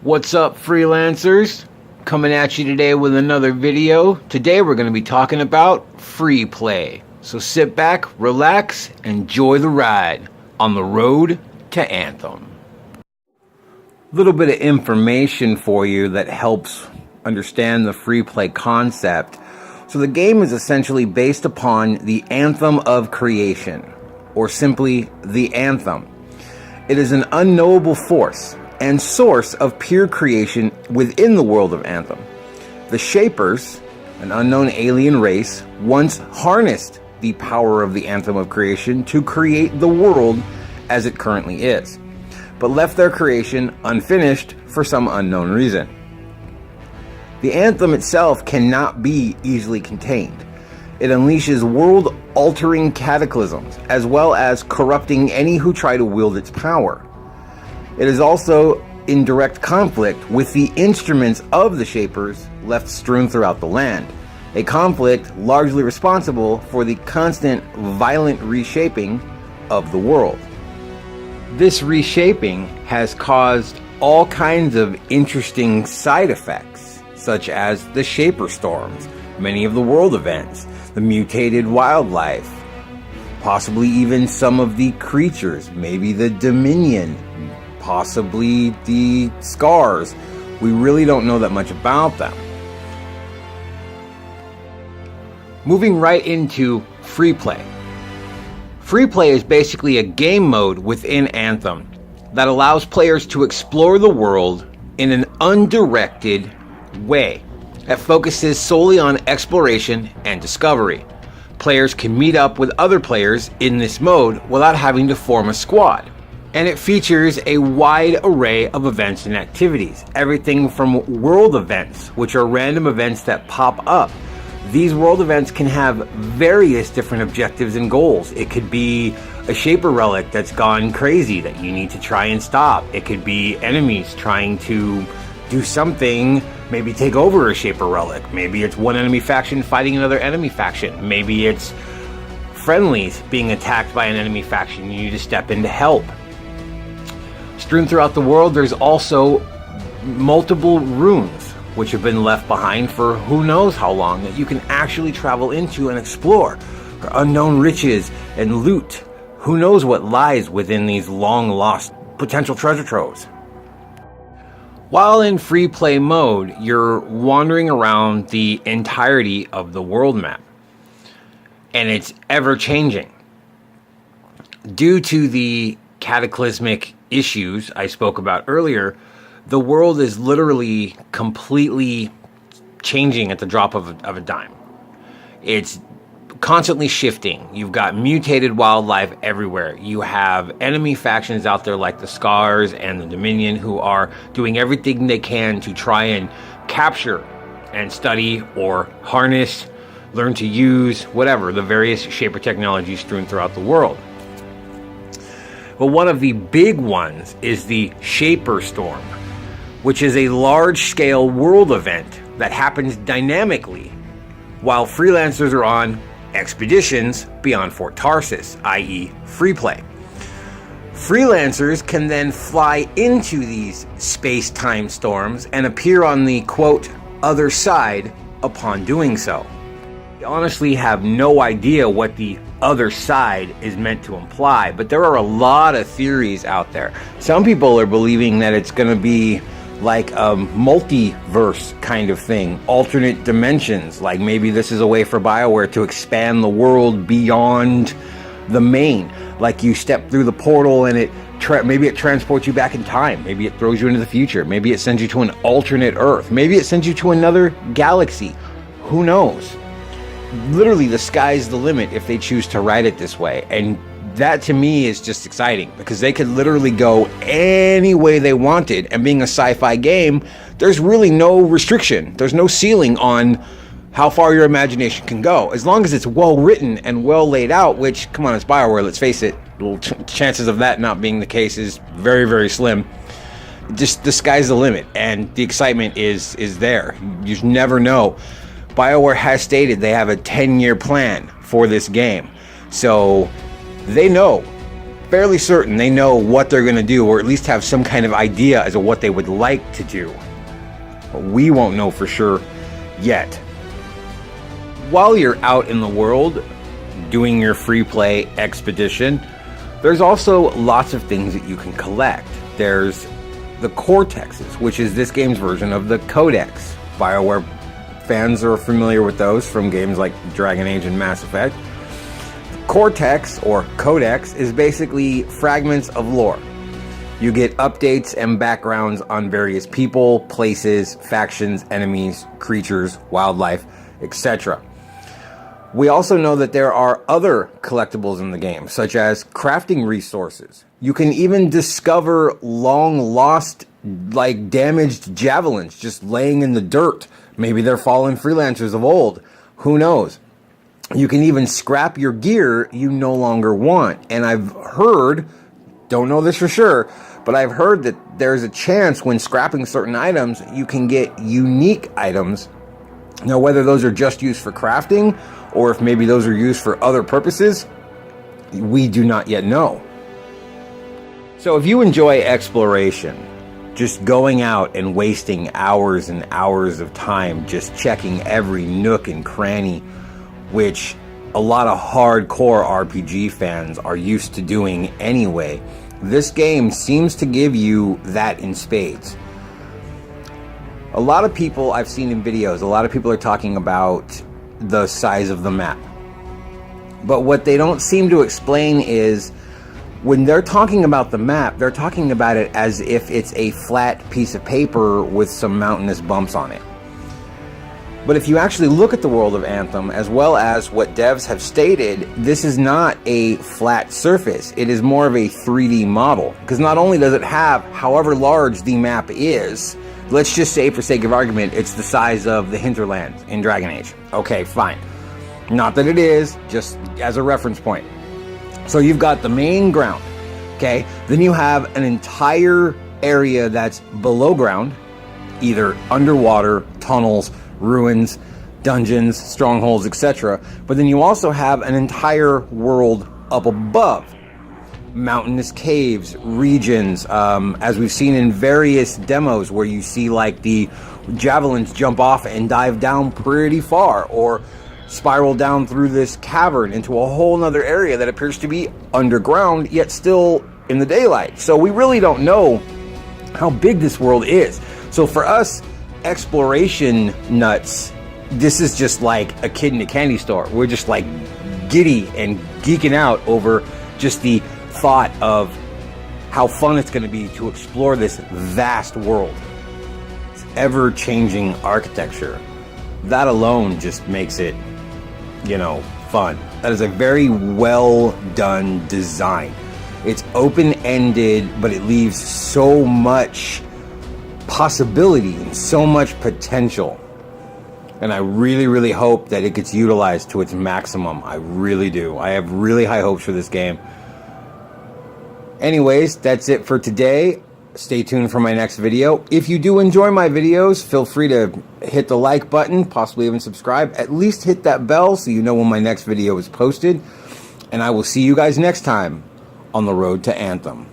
What's up, freelancers? Coming at you today with another video. Today we're going to be talking about free play. So sit back, relax, enjoy the ride on the road to Anthem. A little bit of information for you that helps understand the free play concept. So the game is essentially based upon the Anthem of creation, or simply the Anthem. It is an unknowable force and source of pure creation within the world of Anthem. The Shapers, an unknown alien race, once harnessed the power of the Anthem of creation to create the world as it currently is, but left their creation unfinished for some unknown reason. The Anthem itself cannot be easily contained. It unleashes world-altering cataclysms, as well as corrupting any who try to wield its power. It is also in direct conflict with the instruments of the Shapers left strewn throughout the land, a conflict largely responsible for the constant violent reshaping of the world. This reshaping has caused all kinds of interesting side effects, such as the Shaper storms, many of the world events, the mutated wildlife, possibly even some of the creatures, maybe the Dominion, possibly the Scars. We really don't know that much about them. Moving right into free play. Free play is basically a game mode within Anthem that allows players to explore the world in an undirected way that focuses solely on exploration and discovery. Players can meet up with other players in this mode without having to form a squad. And it features a wide array of events and activities. Everything from world events, which are random events that pop up. These world events can have various different objectives and goals. It could be a Shaper relic that's gone crazy that you need to try and stop. It could be enemies trying to do something, maybe take over a Shaper relic. Maybe it's one enemy faction fighting another enemy faction. Maybe it's friendlies being attacked by an enemy faction. You need to step in to help. Strewn throughout the world, there's also multiple runes which have been left behind for who knows how long that you can actually travel into and explore. Unknown riches and loot. Who knows what lies within these long lost potential treasure troves. While in free play mode, you're wandering around the entirety of the world map, and it's ever changing. Due to the cataclysmic issues I spoke about earlier, the world is literally completely changing at the drop of a dime. It's constantly shifting. You've got mutated wildlife everywhere. You have enemy factions out there like the Scars and the Dominion who are doing everything they can to try and capture and study or harness, learn to use, whatever, the various Shaper technologies strewn throughout the world. But one of the big ones is the Shaper Storm, which is a large-scale world event that happens dynamically while freelancers are on expeditions beyond Fort Tarsis, i.e. free play. Freelancers can then fly into these space-time storms and appear on the, quote, other side upon doing so. I honestly have no idea what the other side is meant to imply, but there are a lot of theories out there. Some people are believing that it's going to be like a multiverse kind of thing, alternate dimensions, like maybe this is a way for BioWare to expand the world beyond the main, like you step through the portal and maybe it transports you back in time, maybe it throws you into the future, maybe it sends you to an alternate Earth, maybe it sends you to another galaxy, who knows. Literally the sky's the limit if they choose to write it this way, and that to me is just exciting because they could literally go any way they wanted, and being a sci-fi game, there's really no restriction. There's no ceiling on how far your imagination can go, as long as it's well written and well laid out, which, come on, it's BioWare, let's face it, chances of that not being the case is very, very slim. Just the sky's the limit, and the excitement is there. You just never know. BioWare has stated they have a 10-year plan for this game, so they know fairly certain they know what they're going to do, or at least have some kind of idea as to what they would like to do. But we won't know for sure yet. While you're out in the world doing your free play expedition, there's also lots of things that you can collect. There's the cortexes, which is this game's version of the codex. BioWare fans are familiar with those from games like Dragon Age and Mass Effect. Cortex, or codex, is basically fragments of lore. You get updates and backgrounds on various people, places, factions, enemies, creatures, wildlife, etc. We also know that there are other collectibles in the game, such as crafting resources. You can even discover long lost, damaged javelins just laying in the dirt. Maybe they're fallen freelancers of old. Who knows? You can even scrap your gear you no longer want. And I've heard, don't know this for sure, but I've heard that there's a chance when scrapping certain items, you can get unique items. Now, whether those are just used for crafting, or if maybe those are used for other purposes, we do not yet know. So if you enjoy exploration, just going out and wasting hours and hours of time just checking every nook and cranny, which a lot of hardcore RPG fans are used to doing anyway, this game seems to give you that in spades. A lot of people I've seen in videos, a lot of people are talking about the size of the map. But what they don't seem to explain is, when they're talking about the map, they're talking about it as if it's a flat piece of paper with some mountainous bumps on it. But if you actually look at the world of Anthem, as well as what devs have stated, this is not a flat surface. It is more of a 3D model. Because not only does it have, however large the map is, let's just say for sake of argument, it's the size of the hinterlands in Dragon Age. Okay, fine. Not that it is, just as a reference point. So you've got the main ground, okay? Then you have an entire area that's below ground, either underwater, tunnels, ruins, dungeons, strongholds, etc. But then you also have an entire world up above. Mountainous caves, regions, as we've seen in various demos where you see like the javelins jump off and dive down pretty far, or spiral down through this cavern into a whole nother area that appears to be underground, yet still in the daylight. So we really don't know how big this world is. So for us exploration nuts, this is just like a kid in a candy store. We're just like giddy and geeking out over just the thought of how fun it's going to be to explore this vast world. It's ever-changing architecture. That alone just makes it, fun. That is a very well done design. It's open-ended, but it leaves so much possibility and so much potential. And I really, really hope that it gets utilized to its maximum. I really do. I have really high hopes for this game. Anyways, that's it for today. Stay tuned for my next video. If you do enjoy my videos, feel free to hit the like button, possibly even subscribe. At least hit that bell so you know when my next video is posted. And I will see you guys next time on the road to Anthem.